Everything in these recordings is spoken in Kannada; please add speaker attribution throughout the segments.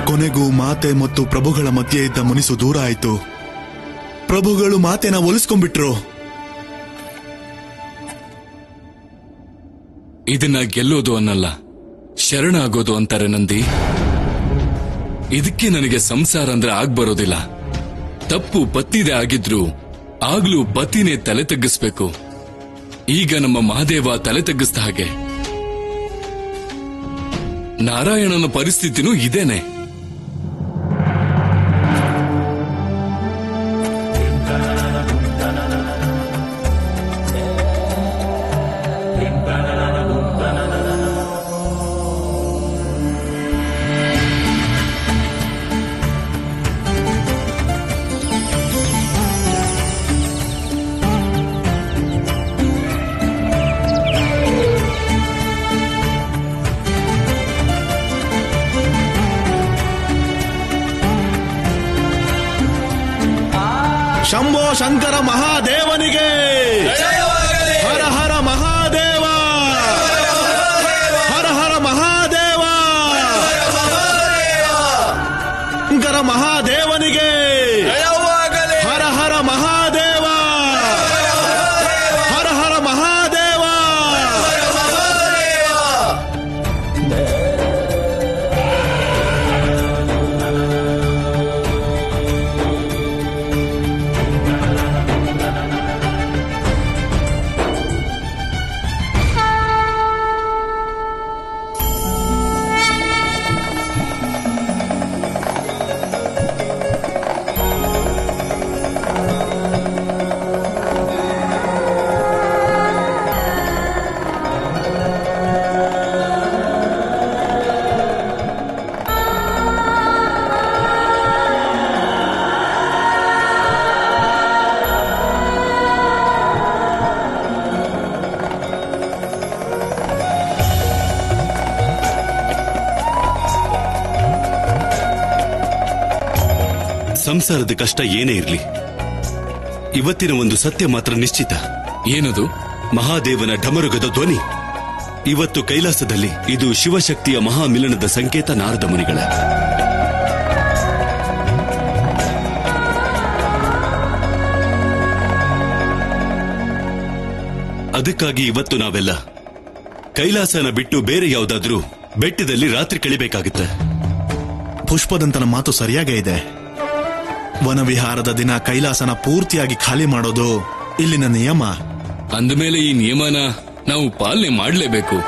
Speaker 1: ಕೊನೆಗೂ ಮಾತೆ ಮತ್ತು ಪ್ರಭುಗಳ ಮಧ್ಯೆ ಇದ್ದ ಮುನಿಸು ದೂರ ಆಯಿತು. ಪ್ರಭುಗಳು ಮಾತೆನ ಒಲಿಸ್ಕೊಂಡ್ಬಿಟ್ರು.
Speaker 2: ಇದನ್ನ ಗೆಲ್ಲೋದು ಅನ್ನಲ್ಲ, ಶರಣ ಆಗೋದು ಅಂತಾರೆ ನಂದಿ. ಇದಕ್ಕೆ ನನಗೆ ಸಂಸಾರ ಅಂದ್ರೆ ಆಗ್ಬರೋದಿಲ್ಲ. ತಪ್ಪು ಪತ್ತಿದೆ ಆಗಿದ್ರು ಆಗ್ಲೂ ಪತಿನೇ ತಲೆ ತಗ್ಗಿಸ್ಬೇಕು. ಈಗ ನಮ್ಮ ಮಹಾದೇವ ತಲೆ ತಗ್ಗಿಸ್ದ ಹಾಗೆ ನಾರಾಯಣನ ಪರಿಸ್ಥಿತಿನೂ ಇದೇನೆ.
Speaker 1: ಶಂಭೋ ಶಂಕರ ಮಹಾದೇವನಿಗೆ ಹರ ಹರ ಮಹಾದೇವ, ಹರ ಹರ ಮಹಾದೇವ, ಶಂಕರ ಮಹಾದೇವನಿಗೆ ಹರ ಹರ ಮಹಾದೇವ, ಹರ ಹರ ಮಹಾದೇವ.
Speaker 3: ಸಂಸಾರದ ಕಷ್ಟ ಏನೇ ಇರಲಿ, ಇವತ್ತಿನ ಒಂದು ಸತ್ಯ ಮಾತ್ರ ನಿಶ್ಚಿತ.
Speaker 2: ಏನದು?
Speaker 3: ಮಹಾದೇವನ ಢಮರುಗದ ಧ್ವನಿ ಇವತ್ತು ಕೈಲಾಸದಲ್ಲಿ. ಇದು ಶಿವಶಕ್ತಿಯ ಮಹಾಮಿಲನದ ಸಂಕೇತ. ನಾರದ ಮುನಿಗಳ ಅದಕ್ಕಾಗಿ ಇವತ್ತು ನಾವೆಲ್ಲ ಕೈಲಾಸನ ಬಿಟ್ಟು ಬೇರೆ ಯಾವುದಾದ್ರೂ ಬೆಟ್ಟದಲ್ಲಿ ರಾತ್ರಿ ಕಳಿಬೇಕಾಗುತ್ತೆ.
Speaker 1: ಪುಷ್ಪದಂತನ ಮಾತು ಸರಿಯಾಗೇ ಇದೆ. ವನವಿಹಾರದ ದಿನ ಕೈಲಾಸನ ಪೂರ್ತಿಯಾಗಿ ಖಾಲಿ ಮಾಡೋದು ಇಲ್ಲಿನ ನಿಯಮ.
Speaker 2: ಅಂದಮೇಲೆ ಈ ನಿಯಮನ ನಾವು ಪಾಲನೆ ಮಾಡಲೇಬೇಕು.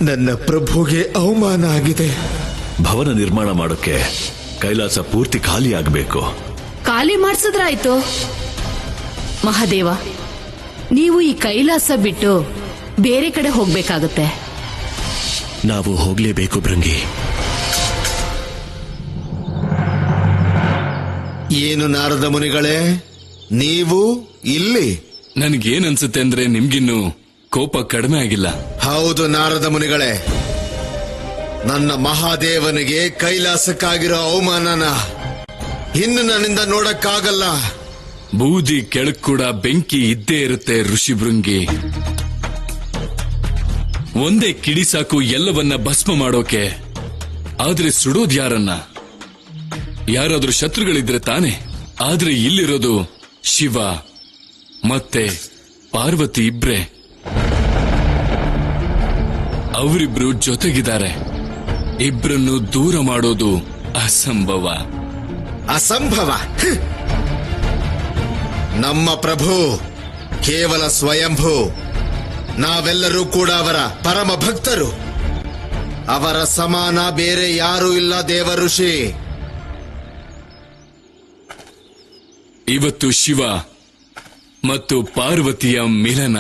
Speaker 4: ನನ್ನ ಪ್ರಭುಗೆ ಅವಮಾನ ಆಗಿದೆ.
Speaker 5: ಭವನ ನಿರ್ಮಾಣ ಮಾಡೋಕೆ ಕೈಲಾಸ ಪೂರ್ತಿ ಖಾಲಿ ಆಗಬೇಕು.
Speaker 6: ಖಾಲಿ ಮಾಡಿಸಿದ್ರಾಯ್ತು. ಮಹಾದೇವ, ನೀವು ಈ ಕೈಲಾಸ ಬಿಟ್ಟು ಬೇರೆ ಕಡೆ ಹೋಗ್ಬೇಕಾಗತ್ತೆ.
Speaker 3: ನಾವು ಹೋಗ್ಲೇಬೇಕು ಭೃಂಗಿ.
Speaker 4: ಏನು ನಾರದ ಮುನಿಗಳೇ, ನೀವು ಇಲ್ಲಿ?
Speaker 2: ನನಗೇನನ್ಸುತ್ತೆ ಅಂದ್ರೆ ನಿಮ್ಗಿನ್ನು ಕೋಪ ಕಡಿಮೆ ಆಗಿಲ್ಲ.
Speaker 4: ಹೌದು ನಾರದ ಮುನಿಗಳೇ, ನನ್ನ ಮಹಾದೇವನಿಗೆ ಕೈಲಾಸಕ್ಕಾಗಿರೋ ಅವಮಾನನ ಇನ್ನು ನನ್ನಿಂದ ನೋಡಕ್ಕಾಗಲ್ಲ.
Speaker 2: ಬೂದಿ ಕೆಳಗ್ ಕೂಡ ಬೆಂಕಿ ಇದ್ದೇ ಇರುತ್ತೆ ಋಷಿ ಭೃಂಗಿ. ಒಂದೇ ಕಿಡಿ ಸಾಕು ಎಲ್ಲವನ್ನ ಭಸ್ಮ ಮಾಡೋಕೆ. ಆದ್ರೆ ಸುಡೋದ್ ಯಾರನ್ನ? ಯಾರಾದ್ರೂ ಶತ್ರುಗಳಿದ್ರೆ ತಾನೆ. ಆದ್ರೆ ಇಲ್ಲಿರೋದು ಶಿವ ಮತ್ತೆ ಪಾರ್ವತಿ ಇಬ್ರೆ. ಅವರಿಬ್ರು ಜೊತೆಗಿದ್ದಾರೆ. ಇಬ್ರನ್ನು ದೂರ ಮಾಡೋದು ಅಸಂಭವ.
Speaker 4: ಅಸಂಭವ? ನಮ್ಮ ಪ್ರಭು ಕೇವಲ ಸ್ವಯಂಭೂ. ನಾವೆಲ್ಲರೂ ಕೂಡ ಅವರ ಪರಮ ಭಕ್ತರು. ಅವರ ಸಮಾನ ಬೇರೆ ಯಾರೂ ಇಲ್ಲ ದೇವಋಷಿ.
Speaker 2: ಇವತ್ತು ಶಿವ ಮತ್ತು ಪಾರ್ವತಿಯ ಮಿಲನ.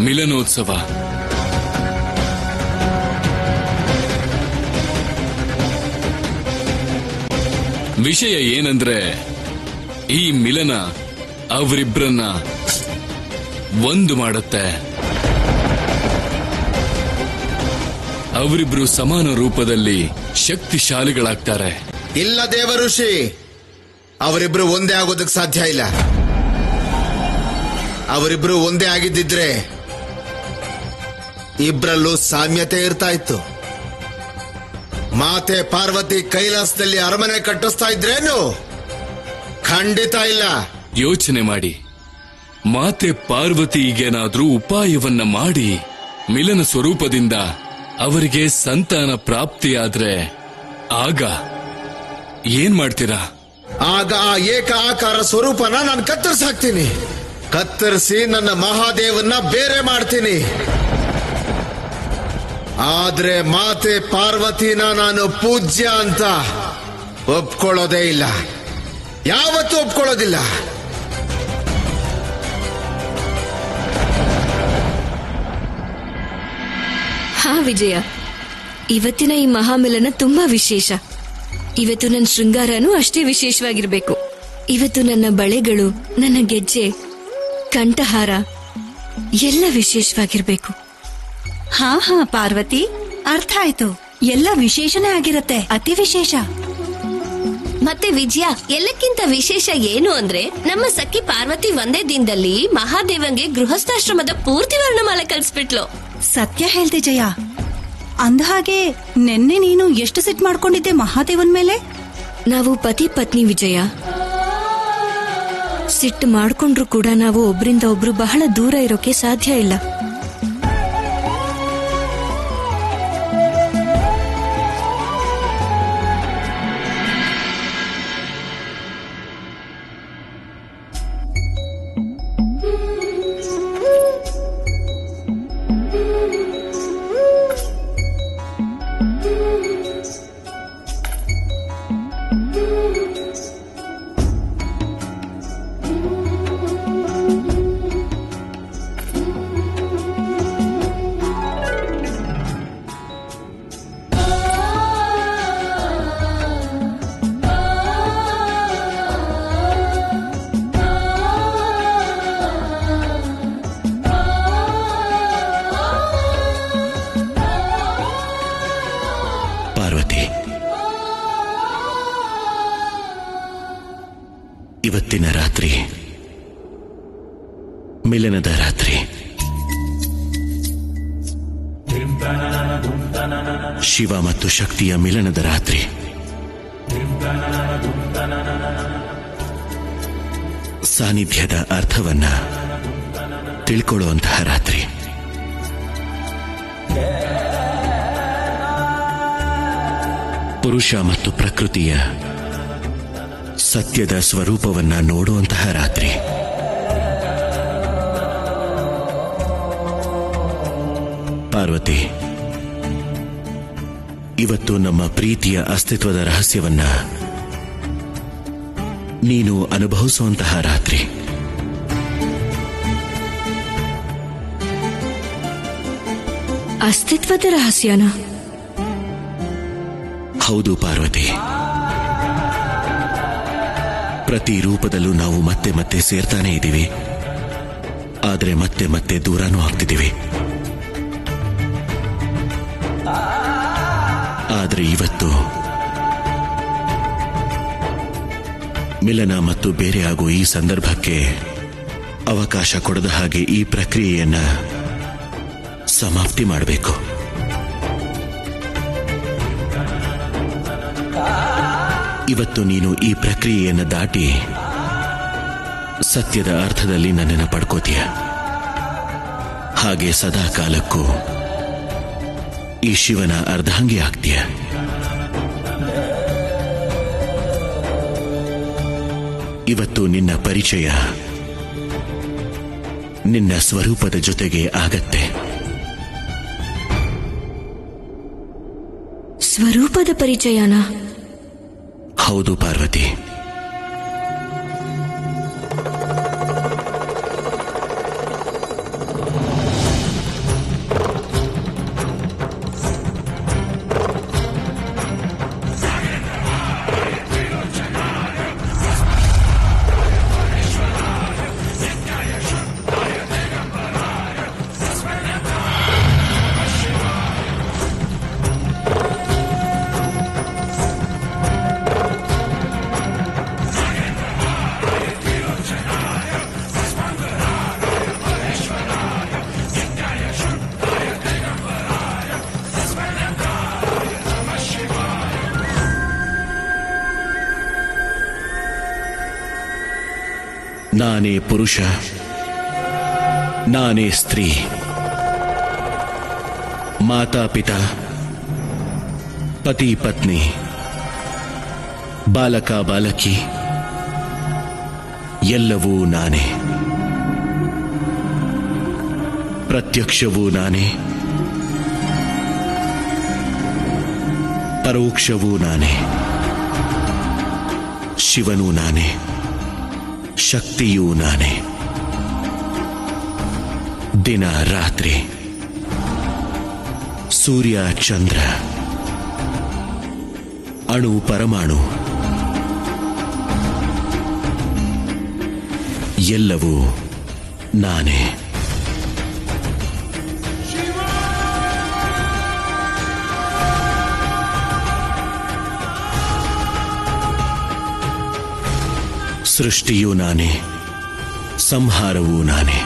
Speaker 2: ಮಿಲನೋತ್ಸವ. ವಿಷಯ ಏನಂದ್ರೆ ಈ ಮಿಲನ ಅವರಿಬ್ಬರನ್ನ ಒಂದು ಮಾಡುತ್ತೆ. ಅವರಿಬ್ರು ಸಮಾನ ರೂಪದಲ್ಲಿ ಶಕ್ತಿಶಾಲಿಗಳಾಗ್ತಾರೆ.
Speaker 4: ಇಲ್ಲ ದೇವಋಷಿ, ಅವರಿಬ್ರು ಒಂದೇ ಆಗೋದಕ್ಕೆ ಸಾಧ್ಯ ಇಲ್ಲ. ಅವರಿಬ್ರು ಒಂದೇ ಆಗಿದ್ದಿದ್ರೆ ಇಬ್ರಲ್ಲೂ ಸಾಮ್ಯತೆ ಇರ್ತಾ ಇತ್ತು. ಮಾತೆ ಪಾರ್ವತಿ ಕೈಲಾಸದಲ್ಲಿ ಅರಮನೆ ಕಟ್ಟಿಸ್ತಾ ಇದ್ರೇನು? ಖಂಡಿತ ಇಲ್ಲ.
Speaker 2: ಯೋಚನೆ ಮಾಡಿ, ಮಾತೆ ಪಾರ್ವತಿ ಈಗೇನಾದ್ರೂ ಉಪಾಯವನ್ನ ಮಾಡಿ ಮಿಲನ ಸ್ವರೂಪದಿಂದ ಅವರಿಗೆ ಸಂತಾನ ಪ್ರಾಪ್ತಿಯಾದ್ರೆ ಆಗ ಏನ್ ಮಾಡ್ತೀರಾ?
Speaker 4: ಆಗ ಆ ಏಕ ಆಕಾರ ಸ್ವರೂಪನ ನಾನು ಕತ್ತರಿಸಾಕ್ತೀನಿ. ಕತ್ತರಿಸಿ ನನ್ನ ಮಹಾದೇವನ್ನ ಬೇರೆ ಮಾಡ್ತೀನಿ. ಆದ್ರೆ ಮಾತೆ ಪಾರ್ವತಿನ ನಾನು ಪೂಜ್ಯ ಅಂತ ಒಪ್ಕೊಳ್ಳೋದೇ ಇಲ್ಲ, ಯಾವತ್ತೂ ಒಪ್ಕೊಳ್ಳೋದಿಲ್ಲ.
Speaker 7: ಹಾ ವಿಜಯ, ಇವತ್ತಿನ ಈ ಮಹಾಮಿಲನ ತುಂಬಾ ವಿಶೇಷ. ಇವತ್ತು ನನ್ನ ಶೃಂಗಾರನೂ ಅಷ್ಟೇ ವಿಶೇಷವಾಗಿರ್ಬೇಕು. ಇವತ್ತು ನನ್ನ ಬಳೆಗಳು, ನನ್ನ ಗೆಜ್ಜೆ, ಕಂಠಹಾರ ಎಲ್ಲ ವಿಶೇಷವಾಗಿರ್ಬೇಕು.
Speaker 8: ಹಾ ಪಾರ್ವತಿ, ಅರ್ಥ ಆಯ್ತು. ಎಲ್ಲ ವಿಶೇಷನೇ ಆಗಿರತ್ತೆ, ಅತಿ ವಿಶೇಷ.
Speaker 7: ಮತ್ತೆ ವಿಜಯ, ಎಲ್ಲಕ್ಕಿಂತ ವಿಶೇಷ ಏನು ಅಂದ್ರೆ ನಮ್ಮ ಸಖಿ ಪಾರ್ವತಿ ಒಂದೇ ದಿನದಲ್ಲಿ ಮಹಾದೇವಂಗೆ ಗೃಹಸ್ಥಾಶ್ರಮದ ಪೂರ್ತಿ ವರ್ಣಮಾಲೆ ಕಲ್ಸ್ಬಿಟ್ಲು.
Speaker 8: ಸತ್ಯ ಹೇಳ್ದೆ ಜಯ. ಅಂದಹಾಗೆ ನಿನ್ನೆ ನೀನು ಎಷ್ಟು ಸಿಟ್ ಮಾಡ್ಕೊಂಡಿದ್ದೆ ಮಹಾದೇವನ್ ಮೇಲೆ?
Speaker 7: ನಾವು ಪತಿ ಪತ್ನಿ ವಿಜಯ. ಸಿಟ್ಟು ಮಾಡ್ಕೊಂಡ್ರು ಕೂಡ ನಾವು ಒಬ್ರಿಂದ ಒಬ್ರು ಬಹಳ ದೂರ ಇರೋಕೆ ಸಾಧ್ಯ ಇಲ್ಲ.
Speaker 5: ಇವತ್ತಿನ ರಾತ್ರಿ ಮಿಲನದ ರಾತ್ರಿ. ಶಿವ ಮತ್ತು ಶಕ್ತಿಯ ಮಿಲನದ ರಾತ್ರಿ. ಸಾನ್ನಿಧ್ಯದ ಅರ್ಥವನ್ನ ತಿಳ್ಕೊಳ್ಳುವಂತಹ ರಾತ್ರಿ. ಪುರುಷ ಮತ್ತು ಪ್ರಕೃತಿಯ ಸತ್ಯದ ಸ್ವರೂಪವನ್ನ ನೋಡುವಂತಹ ರಾತ್ರಿ. ಪಾರ್ವತಿ, ಇವತ್ತು ನಮ್ಮ ಪ್ರೀತಿಯ ಅಸ್ತಿತ್ವದ ರಹಸ್ಯವನ್ನ ನೀನು ಅನುಭವಿಸುವಂತಹ ರಾತ್ರಿ.
Speaker 7: ಅಸ್ತಿತ್ವದ ರಹಸ್ಯನ?
Speaker 5: ಹೌದು ಪಾರ್ವತಿ. ಪ್ರತಿ ರೂಪದಲ್ಲೂ ನಾವು ಮತ್ತೆ ಮತ್ತೆ ಸೇರ್ತಾನೆ ಇದ್ದೀವಿ, ಆದರೆ ಮತ್ತೆ ಮತ್ತೆ ದೂರನೂ ಆಗ್ತಿದ್ದೀವಿ. ಆದರೆ ಇವತ್ತು ಮಿಲನ ಮತ್ತು ಬೇರೆ ಆಗೋ ಈ ಸಂದರ್ಭಕ್ಕೆ ಅವಕಾಶ ಕೊಡದ ಹಾಗೆ ಈ ಪ್ರಕ್ರಿಯೆಯನ್ನ ಸಮಾಪ್ತಿ ಮಾಡಬೇಕು. ಇವತ್ತು ನೀನು ಈ ಪ್ರಕ್ರಿಯೆಯನ್ನು ದಾಟಿ ಸತ್ಯದ ಅರ್ಥದಲ್ಲಿ ನನ್ನನ್ನು ಪಡ್ಕೋತೀಯ. ಹಾಗೆ ಸದಾ ಕಾಲಕ್ಕೂ ಈ ಶಿವನ ಅರ್ಧಾಂಗಿ ಆಗ್ತೀಯ. ಇವತ್ತು ನಿನ್ನ ಪರಿಚಯ ನಿನ್ನ ಸ್ವರೂಪದ ಜೊತೆಗೆ ಆಗತ್ತೆ.
Speaker 9: ಸ್ವರೂಪದ ಪರಿಚಯನಾ?
Speaker 5: ಹೌದು ಪಾರ್ವತಿ. ನಾನೇ ಪುರುಷ, ನಾನೇ ಸ್ತ್ರೀ, ಮಾತಾಪಿತಾ, ಪತಿ ಪತ್ನಿ, ಬಾಲಕ ಬಾಲಕಿ ಎಲ್ಲವೂ ನಾನೇ. ಪ್ರತ್ಯಕ್ಷವೂ ನಾನೇ, ಪರೋಕ್ಷವೂ ನಾನೇ. ಶಿವನೂ ನಾನೇ, ಶಕ್ತಿಯೂ ನಾನೇ. ದಿನ ರಾತ್ರಿ, ಸೂರ್ಯ ಚಂದ್ರ, ಅಣು ಪರಮಾಣು ಎಲ್ಲವೂ ನಾನೇ. ಸೃಷ್ಟಿಯೂ ನಾನೇ, ಸಂಹಾರವೂ ನಾನೇ.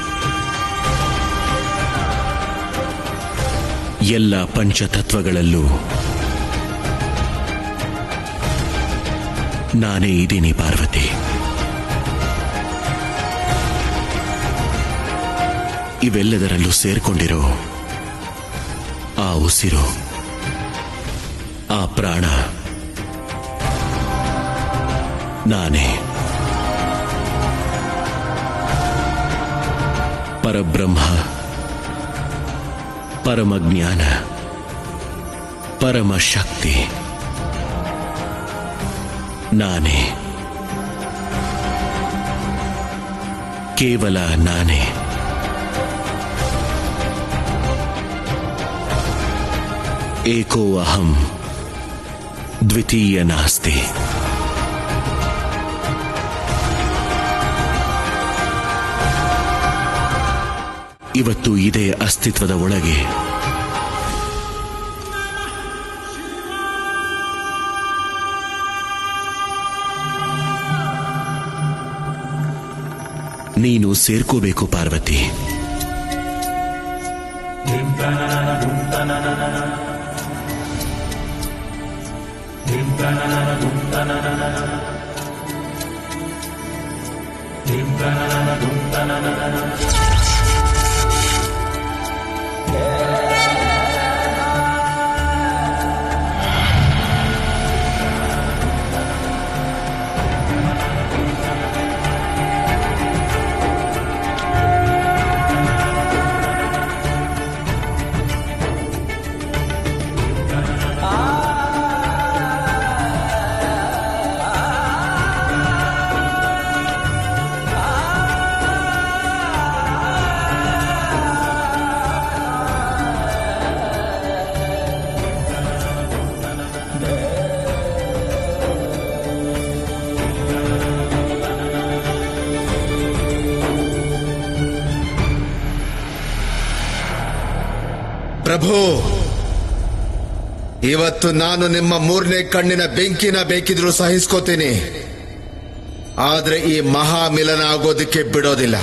Speaker 5: ಎಲ್ಲ ಪಂಚತತ್ವಗಳಲ್ಲೂ ನಾನೇ ಇದ್ದೀನಿ ಪಾರ್ವತಿ. ಇವೆಲ್ಲದರಲ್ಲೂ ಸೇರ್ಕೊಂಡಿರೋ ಆ ಉಸಿರು, ಆ ಪ್ರಾಣ ನಾನೇ. ಪರಬ್ರಹ್ಮ, ಪರಮಜ್ಞಾನ, ಪರಮಶಕ್ತಿ ನಾನೇ. ಕೇವಲ ನಾನೇ. ಏಕೋ ಅಹಂ ದ್ವಿತೀಯ ನಾಸ್ತಿ. ಇವತ್ತು ಇದೇ ಅಸ್ತಿತ್ವದ ಒಳಗೆ ನೀನು ಸೇರ್ಕೋಬೇಕು ಪಾರ್ವತಿ.
Speaker 4: ಪ್ರಭು, ಇವತ್ತು ನಾನು ನಿಮ್ಮ ಮೂರನೇ ಕಣ್ಣಿನ ಬೆಂಕಿನ ಬೇಕಿದ್ರೂ ಸಹಿಸ್ಕೋತೀನಿ, ಆದ್ರೆ ಈ ಮಹಾಮಿಲನ ಆಗೋದಕ್ಕೆ ಬಿಡೋದಿಲ್ಲ.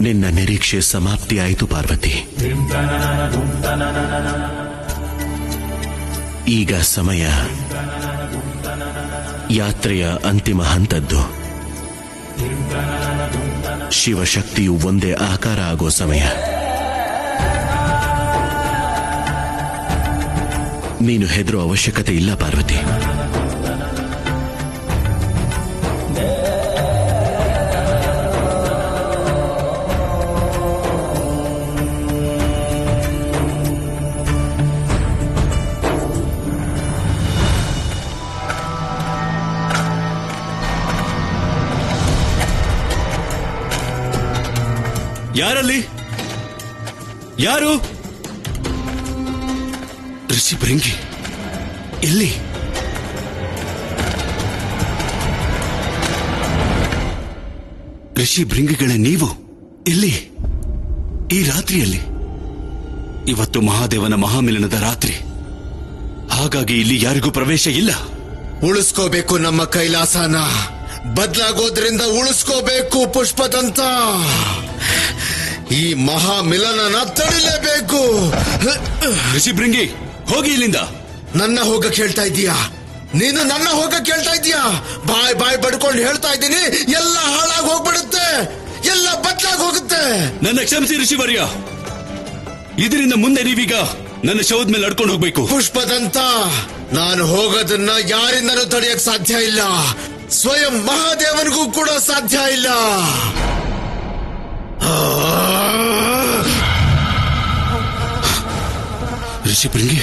Speaker 4: ನಿನ್ನ ನಿರೀಕ್ಷೆ ಸಮಾಪ್ತಿಯಾಯಿತು ಪಾರ್ವತಿ. ಈಗ ಸಮಯ ಯಾತ್ರೆಯ ಅಂತಿಮ ಹಂತದ್ದು.
Speaker 5: ಶಿವಶಕ್ತಿಯು ಒಂದೇ ಆಕಾರ ಆಗೋ ಸಮಯ. ನೀನು ಹೆದರೋ ಅವಶ್ಯಕತೆ ಇಲ್ಲ ಪಾರ್ವತಿ.
Speaker 3: ಯಾರಲ್ಲಿ? ಯಾರು? ಋಷಿ ಭೃಂಗಿ ಎಲ್ಲಿ? ಋಷಿ ಭೃಂಗಿಗಳೇ ನೀವು ಎಲ್ಲಿ? ಈ ರಾತ್ರಿಯಲ್ಲಿ? ಇವತ್ತು ಮಹಾದೇವನ ಮಹಾಮಿಲನದ ರಾತ್ರಿ, ಹಾಗಾಗಿ ಇಲ್ಲಿ ಯಾರಿಗೂ ಪ್ರವೇಶ ಇಲ್ಲ.
Speaker 4: ಉಳಿಸ್ಕೋಬೇಕು ನಮ್ಮ ಕೈಲಾಸನ. ಬದಲಾಗೋದ್ರಿಂದ ಉಳಿಸ್ಕೋಬೇಕು ಪುಷ್ಪದಂತ. ಈ ಮಹಾಮಿಲನನ ತಡಿಲೇಬೇಕು.
Speaker 3: ಋಷಿ ಭೃಂಗಿ ಹೋಗಿ ಇಲ್ಲಿಂದ.
Speaker 4: ನನ್ನ ಹೋಗಕ್ ಹೇಳ್ತಾ ಇದೀಯಾ? ನೀನು ನನ್ನ ಹೋಗಕ್ ಹೇಳ್ತಾ ಇದೀಯಾ? ಬಾಯ್ ಬಾಯ್ ಬಡ್ಕೊಂಡು ಹೇಳ್ತಾ ಇದ್ದೀನಿ, ಎಲ್ಲ ಹಾಳಾಗಿ ಹೋಗ್ಬಿಡುತ್ತೆ, ಎಲ್ಲ ಬದಲಾಗಿ ಹೋಗುತ್ತೆ.
Speaker 3: ನನ್ನ ಕ್ಷಮಿಸಿ ಋಷಿವರ್ಯ. ಇದರಿಂದ ಮುಂದೆ ನೀವೀಗ ನನ್ನ ಶವದ ಮೇಲೆ ನಡ್ಕೊಂಡು ಹೋಗ್ಬೇಕು.
Speaker 4: ಪುಷ್ಪದಂತ, ನಾನು ಹೋಗೋದನ್ನ ಯಾರಿಂದನೂ ತಡೆಯಕ್ ಸಾಧ್ಯ ಇಲ್ಲ. ಸ್ವಯಂ ಮಹಾದೇವನಿಗೂ ಕೂಡ ಸಾಧ್ಯ ಇಲ್ಲ.
Speaker 3: ಋಷಿ ಭೃಂಗಿ,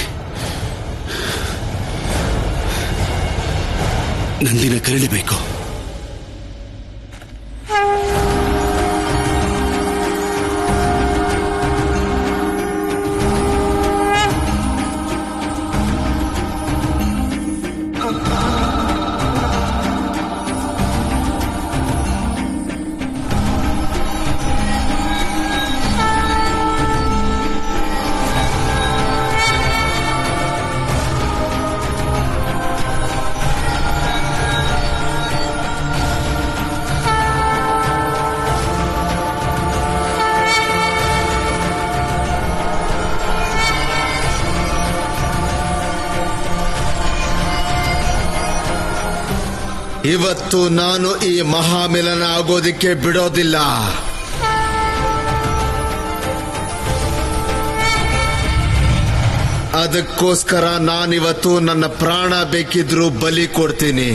Speaker 3: ನಂದಿನ ಕರೀಲೇಬೇಕು.
Speaker 4: ಇವತ್ತು ನಾನು ಈ ಮಹಾಮಿಲನ ಆಗೋದಿಕ್ಕೆ ಬಿಡೋದಿಲ್ಲ. ಅದಕ್ಕೋಸ್ಕರ ನಾನಿವತ್ತು ನನ್ನ ಪ್ರಾಣ ಬೇಕಿದ್ರೂ ಬಲಿ ಕೊಡ್ತೀನಿ.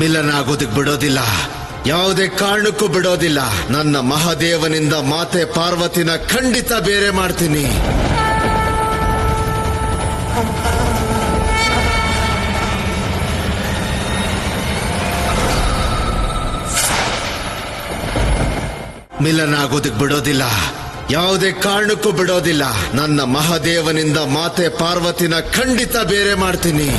Speaker 4: ಮಿಲನ ಆಗೋದಕ್ಕೆ ಬಿಡೋದಿಲ್ಲ, ಯಾವುದೇ ಕಾರಣಕ್ಕೂ ಬಿಡೋದಿಲ್ಲ. ನನ್ನ ಮಹಾದೇವನಿಂದ ಮಾತೆ ಪಾರ್ವತಿನ ಖಂಡಿತ ಬೇರೆ ಮಾಡ್ತೀನಿ. ಮಿಲನ ಆಗೋದಕ್ಕೆ ಬಿಡೋದಿಲ್ಲ, ಯಾವುದೇ ಕಾರಣಕ್ಕೂ ಬಿಡೋದಿಲ್ಲ. ನನ್ನ ಮಹಾದೇವನಿಂದ ಮಾತೆ ಪಾರ್ವತಿನ ಖಂಡಿತ ಬೇರೆ ಮಾಡ್ತೀನಿ.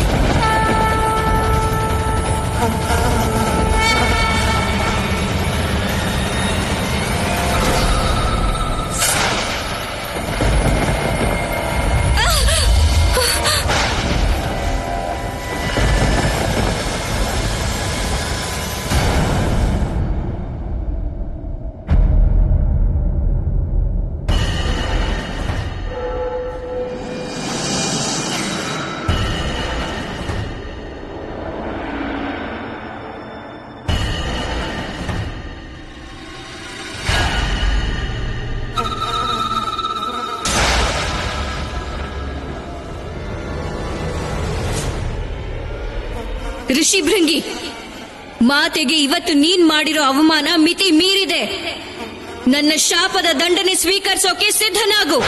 Speaker 9: ಋಷಿ ಭೃಂಗಿ, ಮಾತೆಗೆ ಇವತ್ತು ನೀನ್ ಮಾಡಿರೋ ಅವಮಾನ ಮಿತಿ ಮೀರಿದೆ. ನನ್ನ ಶಾಪದ ದಂಡನೆ ಸ್ವೀಕರಿಸೋಕೆ ಸಿದ್ಧನಾಗು.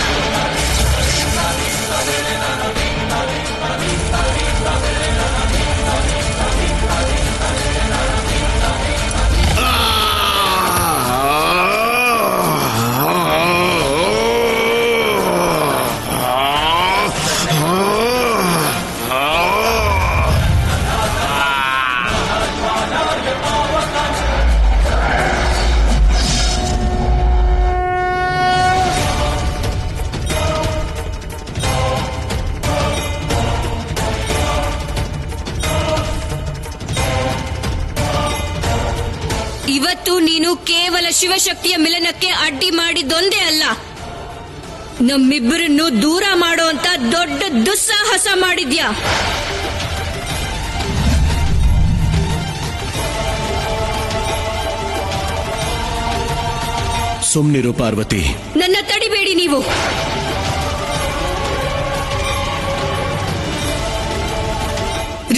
Speaker 9: ಕೇವಲ ಶಿವಶಕ್ತಿಯ ಮಿಲನಕ್ಕೆ ಅಡ್ಡಿ ಮಾಡಿದ್ದೊಂದೇ ಅಲ್ಲ, ನಮ್ಮಿಬ್ಬರನ್ನು ದೂರ ಮಾಡುವಂತ ದೊಡ್ಡ ದುಸ್ಸಾಹಸ ಮಾಡಿದ್ಯಾ.
Speaker 5: ಸುಮ್ನಿರು ಪಾರ್ವತಿ.
Speaker 9: ನನ್ನ ತಡಿಬೇಡಿ ನೀವು.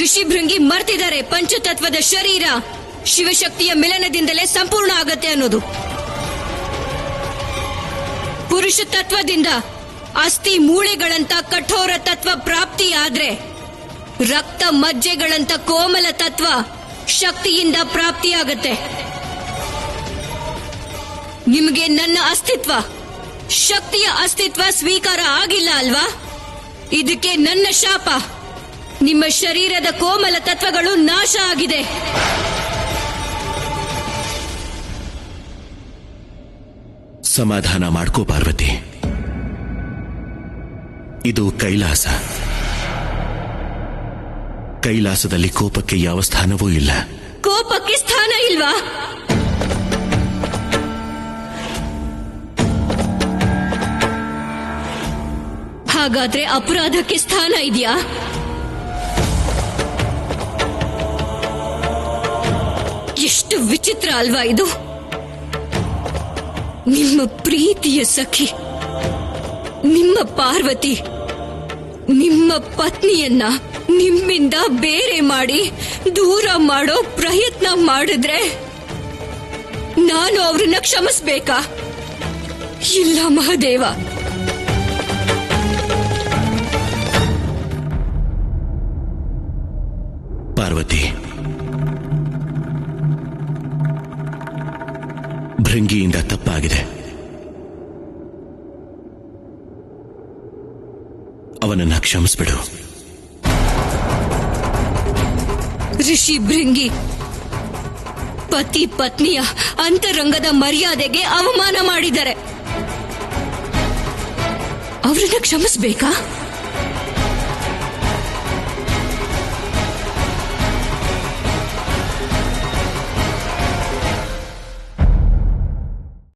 Speaker 9: ಋಷಿಭೃಂಗಿ ಮರ್ತಿದ್ದಾರೆ ಪಂಚತತ್ವದ ಶರೀರ ಶಿವಶಕ್ತಿಯ ಮಿಲನದಿಂದಲೇ ಸಂಪೂರ್ಣ ಆಗತ್ತೆ ಅನ್ನೋದು. ಪುರುಷ ತತ್ವದಿಂದ ಅಸ್ಥಿ ಮೂಳೆಗಳಂತ ಕಠೋರ ತತ್ವ ಪ್ರಾಪ್ತಿಯಾದ್ರೆ ರಕ್ತ ಮಜ್ಜೆಗಳಂತ ಕೋಮಲ ತತ್ವ ಶಕ್ತಿಯಿಂದ ಪ್ರಾಪ್ತಿಯಾಗತ್ತೆ. ನಿಮಗೆ ನನ್ನ ಅಸ್ತಿತ್ವ, ಶಕ್ತಿಯ ಅಸ್ತಿತ್ವ ಸ್ವೀಕಾರ ಆಗಿಲ್ಲ ಅಲ್ವಾ? ಇದಕ್ಕೆ ನನ್ನ ಶಾಪ. ನಿಮ್ಮ ಶರೀರದ ಕೋಮಲ ತತ್ವಗಳು ನಾಶ ಆಗಿದೆ.
Speaker 5: ಸಮಾಧಾನ ಮಾಡ್ಕೋ ಪಾರ್ವತಿ. ಇದು ಕೈಲಾಸ. ಕೈಲಾಸದಲ್ಲಿ ಕೋಪಕ್ಕೆ ಯಾವ ಸ್ಥಾನವೂ ಇಲ್ಲ.
Speaker 9: ಕೋಪಕ್ಕೆ ಸ್ಥಾನ ಇಲ್ವಾ? ಹಾಗಾದ್ರೆ ಅಪರಾಧಕ್ಕೆ ಸ್ಥಾನ ಇದೆಯಾ? ಎಷ್ಟು ವಿಚಿತ್ರ ಅಲ್ವಾ ಇದು? ನಿಮ್ಮ ಪ್ರೀತಿಯ ಸಖಿ, ನಿಮ್ಮ ಪಾರ್ವತಿ, ನಿಮ್ಮ ಪತ್ನಿಯನ್ನ ನಿಮ್ಮಿಂದ ಬೇರೆ ಮಾಡಿ ದೂರ ಮಾಡೋ ಪ್ರಯತ್ನ ಮಾಡಿದ್ರೆ ನಾನು ಅವ್ರನ್ನ ಕ್ಷಮಿಸ್ಬೇಕಾ? ಇಲ್ಲ ಮಹಾದೇವ.
Speaker 5: ಪಾರ್ವತಿ, ಭೃಂಗಿಯಿಂದ ತಪ್ಪಾಗಿದೆ. ಅವನನ್ನ ಕ್ಷಮಿಸ್ಬಿಡು.
Speaker 9: ಋಷಿ ಭೃಂಗಿ ಪತಿ ಪತ್ನಿಯ ಅಂತರಂಗದ ಮರ್ಯಾದೆಗೆ ಅವಮಾನ ಮಾಡಿದ್ದಾರೆ. ಅವರನ್ನ ಕ್ಷಮಿಸ್ಬೇಕಾ?